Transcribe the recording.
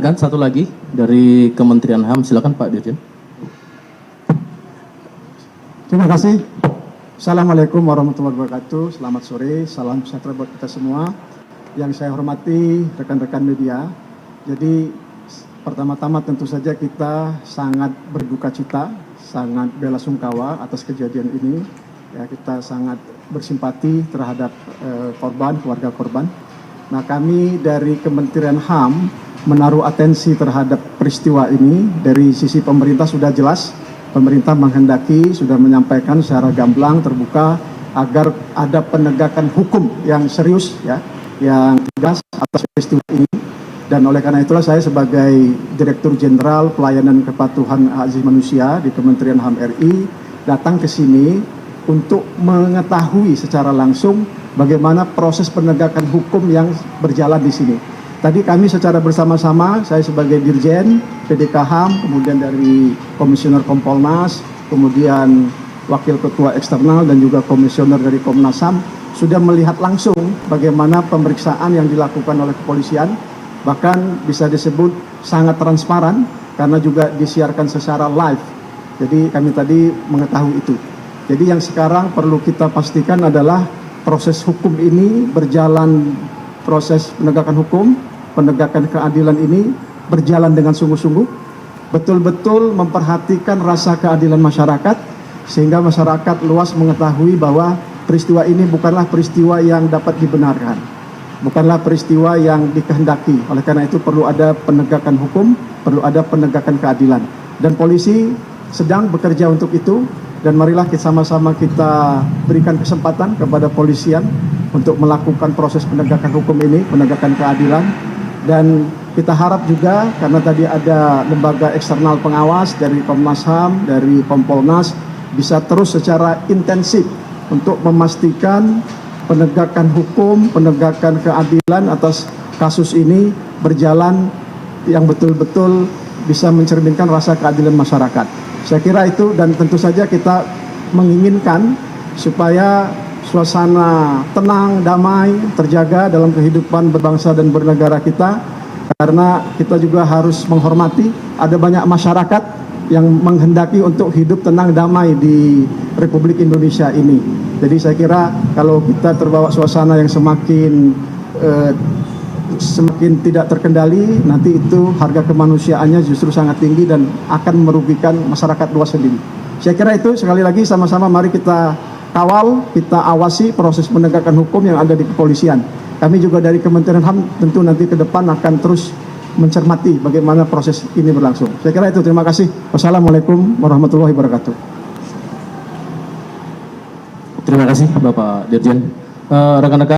Dan satu lagi dari Kementerian HAM, silakan Pak Dirjen. Terima kasih. Assalamualaikum warahmatullahi wabarakatuh. Selamat sore, salam sejahtera buat kita semua. Yang saya hormati rekan-rekan media. Jadi pertama-tama tentu saja kita sangat berduka cita, sangat belasungkawa atas kejadian ini. Ya, kita sangat bersimpati terhadap korban, keluarga korban. Nah, kami dari Kementerian HAM menaruh atensi terhadap peristiwa ini. Dari sisi pemerintah sudah jelas, pemerintah menghendaki, sudah menyampaikan secara gamblang, terbuka, agar ada penegakan hukum yang serius, ya, yang tegas atas peristiwa ini. Dan oleh karena itulah saya sebagai Direktur Jenderal Pelayanan Kepatuhan Hak Asasi Manusia di Kementerian HAM RI datang ke sini untuk mengetahui secara langsung bagaimana proses penegakan hukum yang berjalan di sini. Tadi kami secara bersama-sama, saya sebagai Dirjen PDK HAM, kemudian dari Komisioner Kompolnas, kemudian Wakil Ketua Eksternal dan juga Komisioner dari Komnas HAM sudah melihat langsung bagaimana pemeriksaan yang dilakukan oleh kepolisian. Bahkan bisa disebut sangat transparan karena juga disiarkan secara live. Jadi kami tadi mengetahui itu. Jadi yang sekarang perlu kita pastikan adalah proses hukum ini berjalan, proses penegakan hukum, penegakan keadilan ini berjalan dengan sungguh-sungguh, betul-betul memperhatikan rasa keadilan masyarakat, sehingga masyarakat luas mengetahui bahwa peristiwa ini bukanlah peristiwa yang dapat dibenarkan, bukanlah peristiwa yang dikehendaki. Oleh karena itu perlu ada penegakan hukum, perlu ada penegakan keadilan. Dan polisi sedang bekerja untuk itu. Dan marilah sama-sama kita berikan kesempatan kepada polisian untuk melakukan proses penegakan hukum ini, penegakan keadilan. Dan kita harap juga, karena tadi ada lembaga eksternal pengawas dari Komnas HAM, dari Kompolnas, bisa terus secara intensif untuk memastikan penegakan hukum, penegakan keadilan atas kasus ini berjalan yang betul-betul bisa mencerminkan rasa keadilan masyarakat. Saya kira itu, dan tentu saja kita menginginkan supaya suasana tenang, damai, terjaga dalam kehidupan berbangsa dan bernegara kita, karena kita juga harus menghormati ada banyak masyarakat yang menghendaki untuk hidup tenang damai di Republik Indonesia ini. Jadi saya kira kalau kita terbawa suasana yang semakin tidak terkendali, nanti itu harga kemanusiaannya justru sangat tinggi dan akan merugikan masyarakat luas sendiri. Saya kira itu, sekali lagi sama-sama mari kita kawal, kita awasi proses penegakan hukum yang ada di kepolisian. Kami juga dari Kementerian HAM tentu nanti ke depan akan terus mencermati bagaimana proses ini berlangsung. Saya kira itu, terima kasih. Wassalamualaikum warahmatullahi wabarakatuh. Terima kasih Bapak Dirjen. Rekan-rekan